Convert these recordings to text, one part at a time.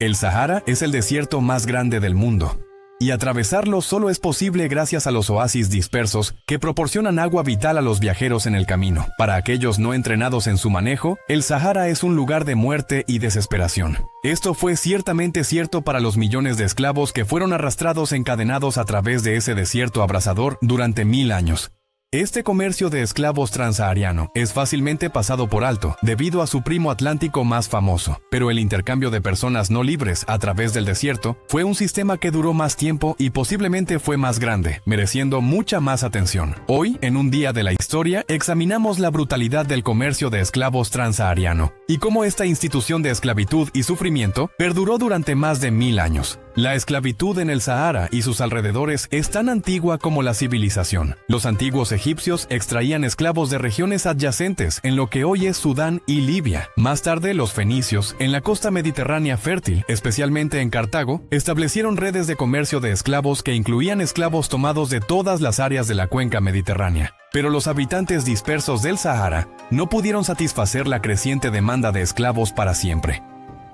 El Sahara es el desierto más grande del mundo, y atravesarlo solo es posible gracias a los oasis dispersos que proporcionan agua vital a los viajeros en el camino. Para aquellos no entrenados en su manejo, el Sahara es un lugar de muerte y desesperación. Esto fue ciertamente cierto para los millones de esclavos que fueron arrastrados encadenados a través de ese desierto abrasador durante 1000 años. Este comercio de esclavos transsahariano es fácilmente pasado por alto debido a su primo atlántico más famoso, pero el intercambio de personas no libres a través del desierto fue un sistema que duró más tiempo y posiblemente fue más grande, mereciendo mucha más atención. Hoy, en un día de la historia, examinamos la brutalidad del comercio de esclavos transsahariano y cómo esta institución de esclavitud y sufrimiento perduró durante más de 1000 años. La esclavitud en el Sahara y sus alrededores es tan antigua como la civilización. Los antiguos egipcios extraían esclavos de regiones adyacentes en lo que hoy es Sudán y Libia. Más tarde, los fenicios, en la costa mediterránea fértil, especialmente en Cartago, establecieron redes de comercio de esclavos que incluían esclavos tomados de todas las áreas de la cuenca mediterránea. Pero los habitantes dispersos del Sahara no pudieron satisfacer la creciente demanda de esclavos para siempre.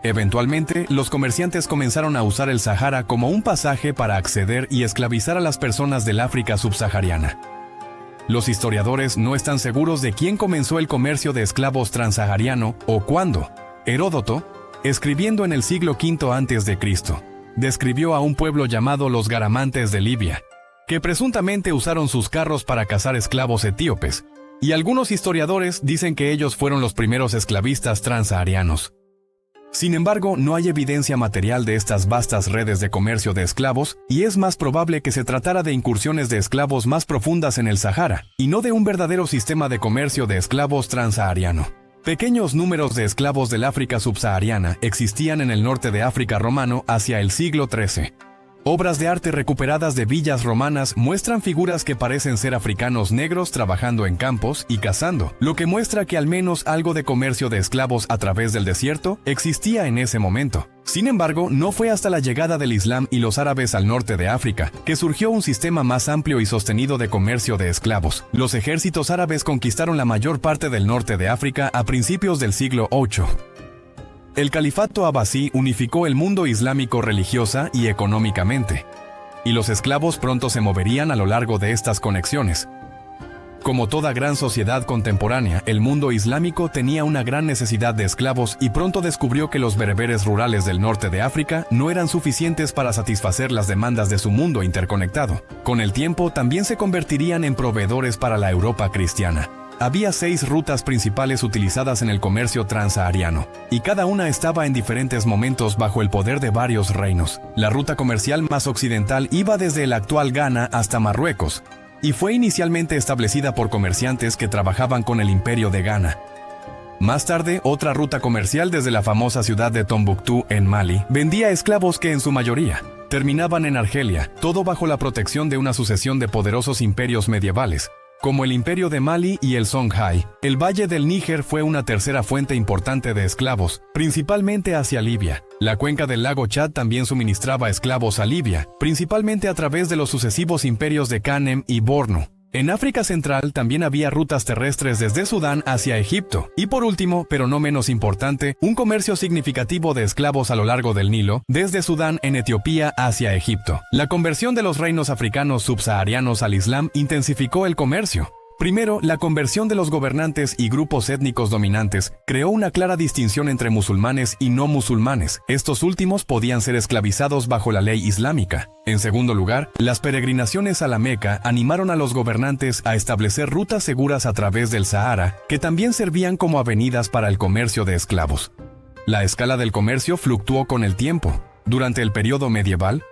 Eventualmente, los comerciantes comenzaron a usar el Sahara como un pasaje para acceder y esclavizar a las personas del África subsahariana. Los historiadores no están seguros de quién comenzó el comercio de esclavos transsahariano o cuándo. Heródoto, escribiendo en el siglo V a.C., describió a un pueblo llamado los Garamantes de Libia, que presuntamente usaron sus carros para cazar esclavos etíopes, y algunos historiadores dicen que ellos fueron los primeros esclavistas transsaharianos. Sin embargo, no hay evidencia material de estas vastas redes de comercio de esclavos, y es más probable que se tratara de incursiones de esclavos más profundas en el Sahara, y no de un verdadero sistema de comercio de esclavos transsahariano. Pequeños números de esclavos del África subsahariana existían en el norte de África romano hacia el siglo XIII. Obras de arte recuperadas de villas romanas muestran figuras que parecen ser africanos negros trabajando en campos y cazando, lo que muestra que al menos algo de comercio de esclavos a través del desierto existía en ese momento. Sin embargo, no fue hasta la llegada del Islam y los árabes al norte de África que surgió un sistema más amplio y sostenido de comercio de esclavos. Los ejércitos árabes conquistaron la mayor parte del norte de África a principios del siglo VIII. El califato abasí unificó el mundo islámico religiosa y económicamente, y los esclavos pronto se moverían a lo largo de estas conexiones. Como toda gran sociedad contemporánea, el mundo islámico tenía una gran necesidad de esclavos y pronto descubrió que los bereberes rurales del norte de África no eran suficientes para satisfacer las demandas de su mundo interconectado. Con el tiempo, también se convertirían en proveedores para la Europa cristiana. Había 6 rutas principales utilizadas en el comercio transsahariano, y cada una estaba en diferentes momentos bajo el poder de varios reinos. La ruta comercial más occidental iba desde el actual Ghana hasta Marruecos, y fue inicialmente establecida por comerciantes que trabajaban con el Imperio de Ghana. Más tarde, otra ruta comercial desde la famosa ciudad de Tombuctú, en Mali, vendía esclavos que en su mayoría terminaban en Argelia, todo bajo la protección de una sucesión de poderosos imperios medievales, como el Imperio de Mali y el Songhai. El Valle del Níger fue una tercera fuente importante de esclavos, principalmente hacia Libia. La cuenca del lago Chad también suministraba esclavos a Libia, principalmente a través de los sucesivos imperios de Kanem y Bornu. En África Central también había rutas terrestres desde Sudán hacia Egipto. Y por último, pero no menos importante, un comercio significativo de esclavos a lo largo del Nilo, desde Sudán en Etiopía hacia Egipto. La conversión de los reinos africanos subsaharianos al Islam intensificó el comercio. Primero, la conversión de los gobernantes y grupos étnicos dominantes creó una clara distinción entre musulmanes y no musulmanes. Estos últimos podían ser esclavizados bajo la ley islámica. En segundo lugar, las peregrinaciones a la Meca animaron a los gobernantes a establecer rutas seguras a través del Sahara, que también servían como avenidas para el comercio de esclavos. La escala del comercio fluctuó con el tiempo. Durante el periodo medieval,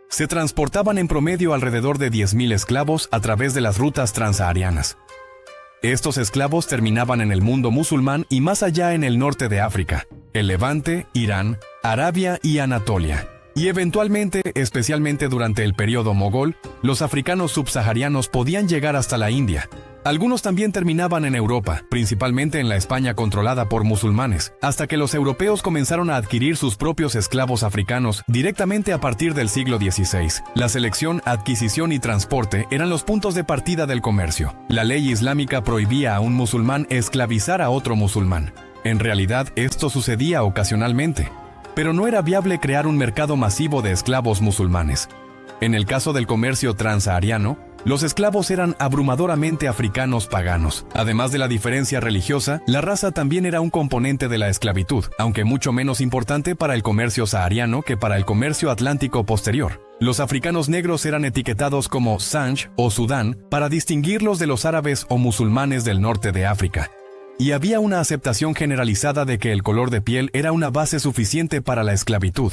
se transportaban en promedio alrededor de 10.000 esclavos a través de las rutas transsaharianas. Estos esclavos terminaban en el mundo musulmán y más allá en el norte de África, el Levante, Irán, Arabia y Anatolia. Y eventualmente, especialmente durante el periodo mogol, los africanos subsaharianos podían llegar hasta la India. Algunos también terminaban en Europa, principalmente en la España controlada por musulmanes, hasta que los europeos comenzaron a adquirir sus propios esclavos africanos directamente a partir del siglo XVI. La selección, adquisición y transporte eran los puntos de partida del comercio. La ley islámica prohibía a un musulmán esclavizar a otro musulmán. En realidad, esto sucedía ocasionalmente. pero no era viable crear un mercado masivo de esclavos musulmanes. En el caso del comercio transsahariano, los esclavos eran abrumadoramente africanos paganos. Además de la diferencia religiosa, la raza también era un componente de la esclavitud, aunque mucho menos importante para el comercio sahariano que para el comercio atlántico posterior. Los africanos negros eran etiquetados como Sanj o Sudán para distinguirlos de los árabes o musulmanes del norte de África. Y había una aceptación generalizada de que el color de piel era una base suficiente para la esclavitud.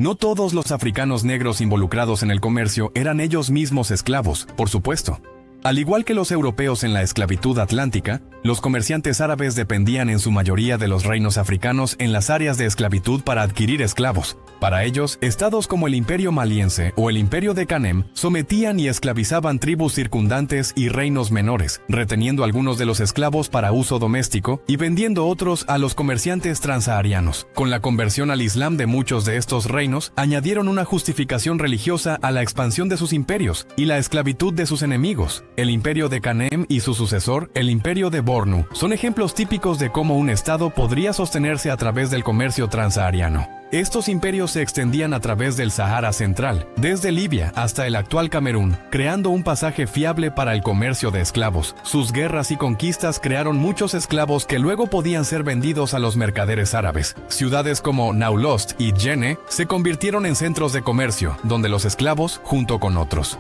No todos los africanos negros involucrados en el comercio eran ellos mismos esclavos, por supuesto. Al igual que los europeos en la esclavitud atlántica, los comerciantes árabes dependían en su mayoría de los reinos africanos en las áreas de esclavitud para adquirir esclavos. Para ellos, estados como el Imperio Maliense o el Imperio de Kanem sometían y esclavizaban tribus circundantes y reinos menores, reteniendo algunos de los esclavos para uso doméstico y vendiendo otros a los comerciantes transsaharianos. Con la conversión al Islam de muchos de estos reinos, añadieron una justificación religiosa a la expansión de sus imperios y la esclavitud de sus enemigos. El Imperio de Kanem y su sucesor, el Imperio de Bornu, son ejemplos típicos de cómo un estado podría sostenerse a través del comercio transsahariano. Estos imperios se extendían a través del Sahara Central, desde Libia hasta el actual Camerún, creando un pasaje fiable para el comercio de esclavos. Sus guerras y conquistas crearon muchos esclavos que luego podían ser vendidos a los mercaderes árabes. Ciudades como Naulost y Djenné se convirtieron en centros de comercio, donde los esclavos, junto con otros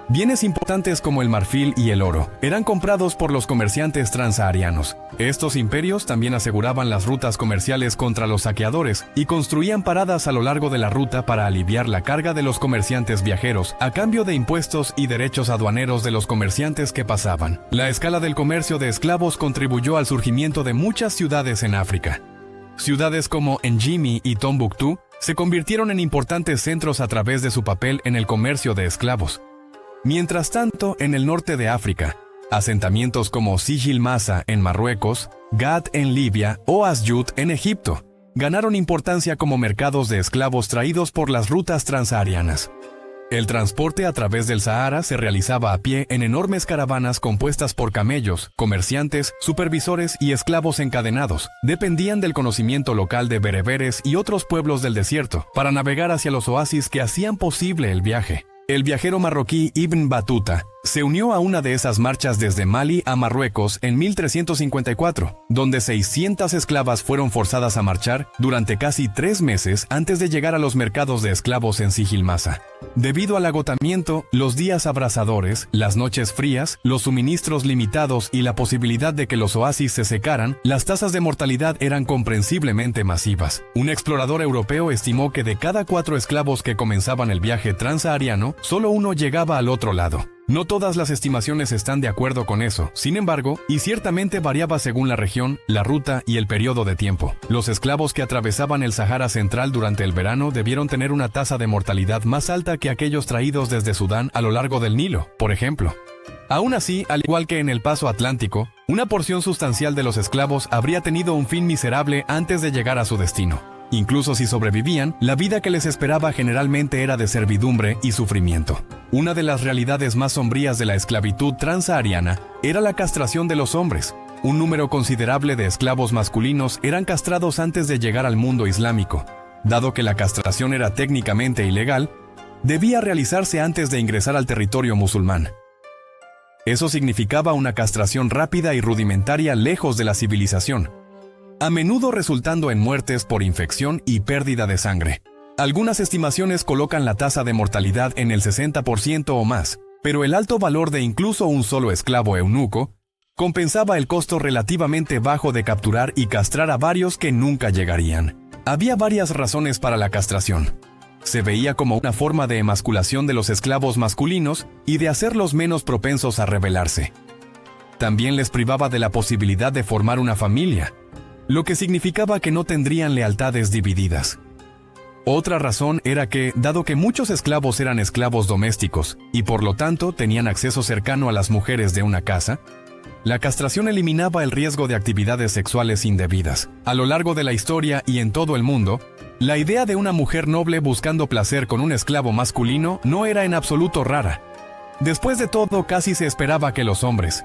bienes importantes como el marfil y el oro, eran comprados por los comerciantes transsaharianos. Estos imperios también aseguraban las rutas comerciales contra los saqueadores y construían paradas a lo largo de la ruta para aliviar la carga de los comerciantes viajeros a cambio de impuestos y derechos aduaneros de los comerciantes que pasaban. La escala del comercio de esclavos contribuyó al surgimiento de muchas ciudades en África. Ciudades como Njimi y Tombuctú se convirtieron en importantes centros a través de su papel en el comercio de esclavos. Mientras tanto, en el norte de África, asentamientos como Sijil Massa en Marruecos, Gad en Libia o Asyut en Egipto ganaron importancia como mercados de esclavos traídos por las rutas transsaharianas. El transporte a través del Sahara se realizaba a pie en enormes caravanas compuestas por camellos, comerciantes, supervisores y esclavos encadenados. Dependían del conocimiento local de bereberes y otros pueblos del desierto para navegar hacia los oasis que hacían posible el viaje. El viajero marroquí Ibn Battuta se unió a una de esas marchas desde Mali a Marruecos en 1354, donde 600 esclavas fueron forzadas a marchar durante casi 3 meses antes de llegar a los mercados de esclavos en Sijil Massa. Debido al agotamiento, los días abrasadores, las noches frías, los suministros limitados y la posibilidad de que los oasis se secaran, las tasas de mortalidad eran comprensiblemente masivas. Un explorador europeo estimó que de cada 4 esclavos que comenzaban el viaje transsahariano, solo uno llegaba al otro lado. No todas las estimaciones están de acuerdo con eso, sin embargo, y ciertamente variaba según la región, la ruta y el periodo de tiempo. Los esclavos que atravesaban el Sahara Central durante el verano debieron tener una tasa de mortalidad más alta que aquellos traídos desde Sudán a lo largo del Nilo, por ejemplo. Aún así, al igual que en el paso atlántico, una porción sustancial de los esclavos habría tenido un fin miserable antes de llegar a su destino. Incluso si sobrevivían, la vida que les esperaba generalmente era de servidumbre y sufrimiento. Una de las realidades más sombrías de la esclavitud transsahariana era la castración de los hombres. Un número considerable de esclavos masculinos eran castrados antes de llegar al mundo islámico. Dado que la castración era técnicamente ilegal, debía realizarse antes de ingresar al territorio musulmán. Eso significaba una castración rápida y rudimentaria lejos de la civilización, a menudo resultando en muertes por infección y pérdida de sangre. Algunas estimaciones colocan la tasa de mortalidad en el 60% o más, pero el alto valor de incluso un solo esclavo eunuco compensaba el costo relativamente bajo de capturar y castrar a varios que nunca llegarían. Había varias razones para la castración. Se veía como una forma de emasculación de los esclavos masculinos y de hacerlos menos propensos a rebelarse. También les privaba de la posibilidad de formar una familia, lo que significaba que no tendrían lealtades divididas. Otra razón era que, dado que muchos esclavos eran esclavos domésticos y por lo tanto tenían acceso cercano a las mujeres de una casa, la castración eliminaba el riesgo de actividades sexuales indebidas. A lo largo de la historia y en todo el mundo, la idea de una mujer noble buscando placer con un esclavo masculino no era en absoluto rara. Después de todo, casi se esperaba que los hombres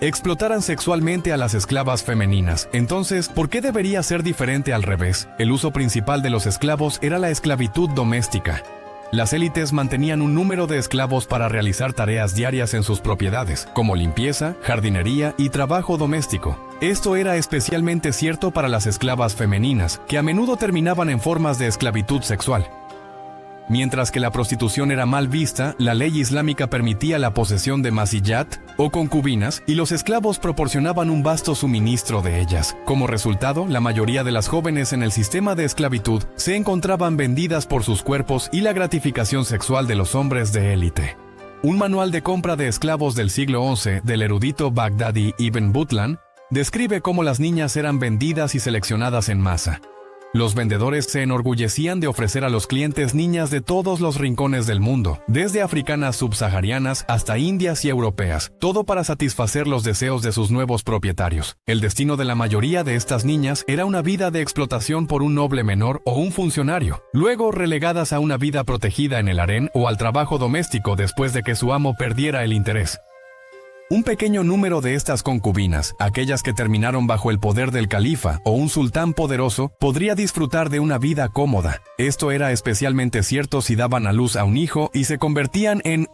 explotaran sexualmente a las esclavas femeninas. Entonces, ¿por qué debería ser diferente al revés? El uso principal de los esclavos era la esclavitud doméstica. Las élites mantenían un número de esclavos para realizar tareas diarias en sus propiedades, como limpieza, jardinería y trabajo doméstico. Esto era especialmente cierto para las esclavas femeninas, que a menudo terminaban en formas de esclavitud sexual. Mientras que la prostitución era mal vista, la ley islámica permitía la posesión de masiyat, o concubinas, y los esclavos proporcionaban un vasto suministro de ellas. Como resultado, la mayoría de las jóvenes en el sistema de esclavitud se encontraban vendidas por sus cuerpos y la gratificación sexual de los hombres de élite. Un manual de compra de esclavos del siglo XI del erudito Baghdadi Ibn Butlan describe cómo las niñas eran vendidas y seleccionadas en masa. Los vendedores se enorgullecían de ofrecer a los clientes niñas de todos los rincones del mundo, desde africanas subsaharianas hasta indias y europeas, todo para satisfacer los deseos de sus nuevos propietarios. El destino de la mayoría de estas niñas era una vida de explotación por un noble menor o un funcionario, luego relegadas a una vida protegida en el harén o al trabajo doméstico después de que su amo perdiera el interés. Un pequeño número de estas concubinas, aquellas que terminaron bajo el poder del califa o un sultán poderoso, podría disfrutar de una vida cómoda. Esto era especialmente cierto si daban a luz a un hijo y se convertían en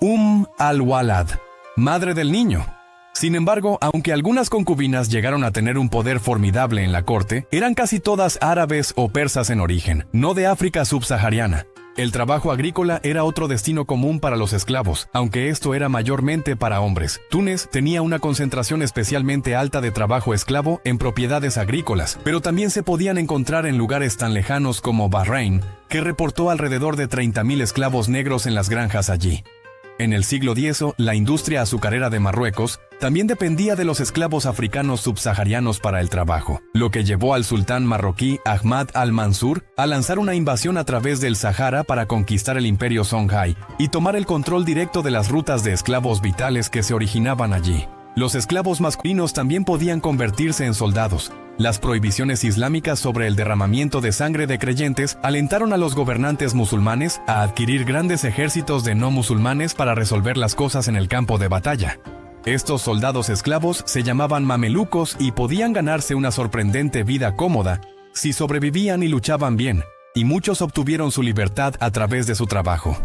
al-Walad, madre del niño. Sin embargo, aunque algunas concubinas llegaron a tener un poder formidable en la corte, eran casi todas árabes o persas en origen, no de África subsahariana. El trabajo agrícola era otro destino común para los esclavos, aunque esto era mayormente para hombres. Túnez tenía una concentración especialmente alta de trabajo esclavo en propiedades agrícolas, pero también se podían encontrar en lugares tan lejanos como Bahrein, que reportó alrededor de 30.000 esclavos negros en las granjas allí. En el siglo X, la industria azucarera de Marruecos también dependía de los esclavos africanos subsaharianos para el trabajo, lo que llevó al sultán marroquí Ahmad al-Mansur a lanzar una invasión a través del Sahara para conquistar el imperio Songhai y tomar el control directo de las rutas de esclavos vitales que se originaban allí. Los esclavos masculinos también podían convertirse en soldados. Las prohibiciones islámicas sobre el derramamiento de sangre de creyentes alentaron a los gobernantes musulmanes a adquirir grandes ejércitos de no musulmanes para resolver las cosas en el campo de batalla. Estos soldados esclavos se llamaban mamelucos y podían ganarse una sorprendente vida cómoda si sobrevivían y luchaban bien, y muchos obtuvieron su libertad a través de su trabajo.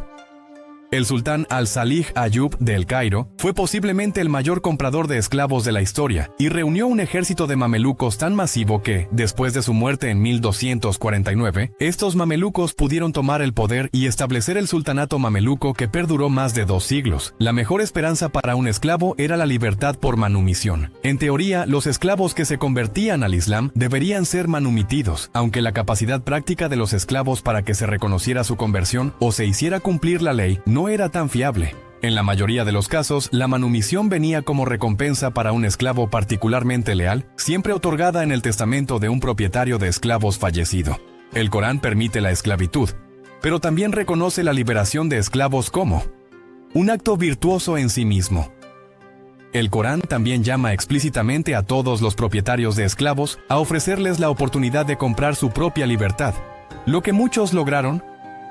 El sultán al-Salih Ayub de El Cairo fue posiblemente el mayor comprador de esclavos de la historia y reunió un ejército de mamelucos tan masivo que, después de su muerte en 1249, estos mamelucos pudieron tomar el poder y establecer el sultanato mameluco que perduró más de 2 siglos. La mejor esperanza para un esclavo era la libertad por manumisión. En teoría, los esclavos que se convertían al Islam deberían ser manumitidos, aunque la capacidad práctica de los esclavos para que se reconociera su conversión o se hiciera cumplir la ley no era tan fiable. En la mayoría de los casos, la manumisión venía como recompensa para un esclavo particularmente leal, siempre otorgada en el testamento de un propietario de esclavos fallecido. El Corán permite la esclavitud, pero también reconoce la liberación de esclavos como un acto virtuoso en sí mismo. El Corán también llama explícitamente a todos los propietarios de esclavos a ofrecerles la oportunidad de comprar su propia libertad, lo que muchos lograron,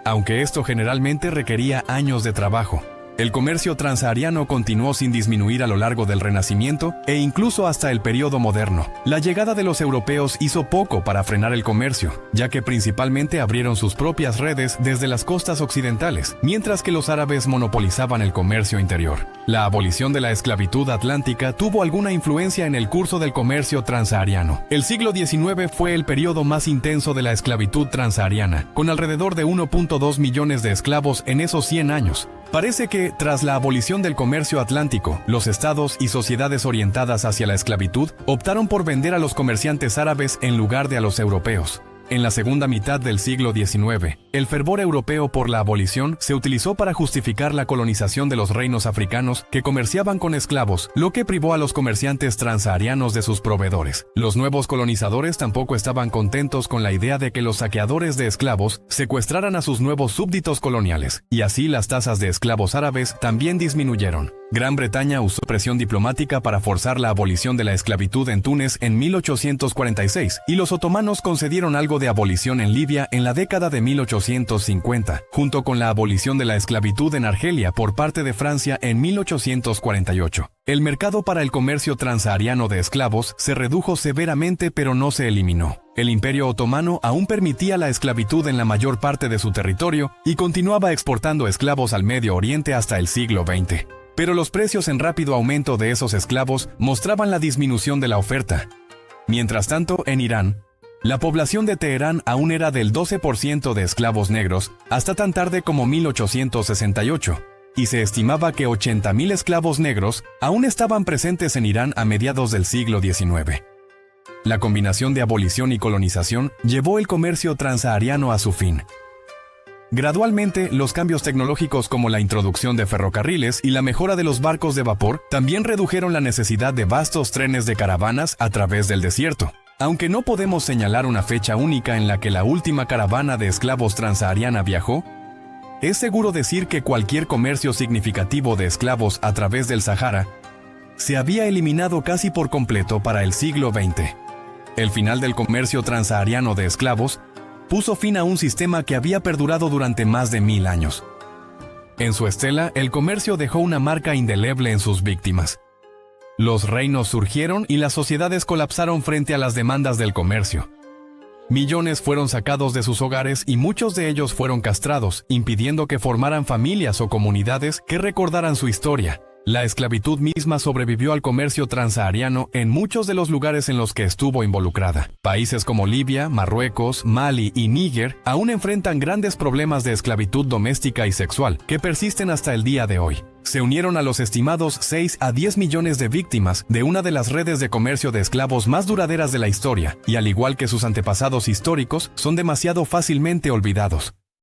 aunque esto generalmente requería años de trabajo. El comercio transsahariano continuó sin disminuir a lo largo del Renacimiento e incluso hasta el periodo moderno. La llegada de los europeos hizo poco para frenar el comercio, ya que principalmente abrieron sus propias redes desde las costas occidentales, mientras que los árabes monopolizaban el comercio interior. La abolición de la esclavitud atlántica tuvo alguna influencia en el curso del comercio transsahariano. El siglo XIX fue el periodo más intenso de la esclavitud transsahariana, con alrededor de 1.2 millones de esclavos en esos 100 años. Parece que, tras la abolición del comercio atlántico, los estados y sociedades orientadas hacia la esclavitud optaron por vender a los comerciantes árabes en lugar de a los europeos. En la segunda mitad del siglo XIX, el fervor europeo por la abolición se utilizó para justificar la colonización de los reinos africanos que comerciaban con esclavos, lo que privó a los comerciantes transsaharianos de sus proveedores. Los nuevos colonizadores tampoco estaban contentos con la idea de que los saqueadores de esclavos secuestraran a sus nuevos súbditos coloniales, y así las tasas de esclavos árabes también disminuyeron. Gran Bretaña usó presión diplomática para forzar la abolición de la esclavitud en Túnez en 1846, y los otomanos concedieron algo de abolición en Libia en la década de 1850, junto con la abolición de la esclavitud en Argelia por parte de Francia en 1848. El mercado para el comercio transsahariano de esclavos se redujo severamente, pero no se eliminó. El Imperio Otomano aún permitía la esclavitud en la mayor parte de su territorio y continuaba exportando esclavos al Medio Oriente hasta el siglo XX. Pero los precios en rápido aumento de esos esclavos mostraban la disminución de la oferta. Mientras tanto, en Irán, la población de Teherán aún era del 12% de esclavos negros hasta tan tarde como 1868, y se estimaba que 80.000 esclavos negros aún estaban presentes en Irán a mediados del siglo XIX. La combinación de abolición y colonización llevó el comercio transsahariano a su fin. Gradualmente, los cambios tecnológicos como la introducción de ferrocarriles y la mejora de los barcos de vapor también redujeron la necesidad de vastos trenes de caravanas a través del desierto. Aunque no podemos señalar una fecha única en la que la última caravana de esclavos transsahariana viajó, es seguro decir que cualquier comercio significativo de esclavos a través del Sahara se había eliminado casi por completo para el siglo XX. El final del comercio transsahariano de esclavos puso fin a un sistema que había perdurado durante más de 1000 años. En su estela, el comercio dejó una marca indeleble en sus víctimas. Los reinos surgieron y las sociedades colapsaron frente a las demandas del comercio. Millones fueron sacados de sus hogares y muchos de ellos fueron castrados, impidiendo que formaran familias o comunidades que recordaran su historia. La esclavitud misma sobrevivió al comercio transsahariano en muchos de los lugares en los que estuvo involucrada. Países como Libia, Marruecos, Mali y Níger aún enfrentan grandes problemas de esclavitud doméstica y sexual que persisten hasta el día de hoy. Se unieron a los estimados 6 a 10 millones de víctimas de una de las redes de comercio de esclavos más duraderas de la historia, y al igual que sus antepasados históricos, son demasiado fácilmente olvidados.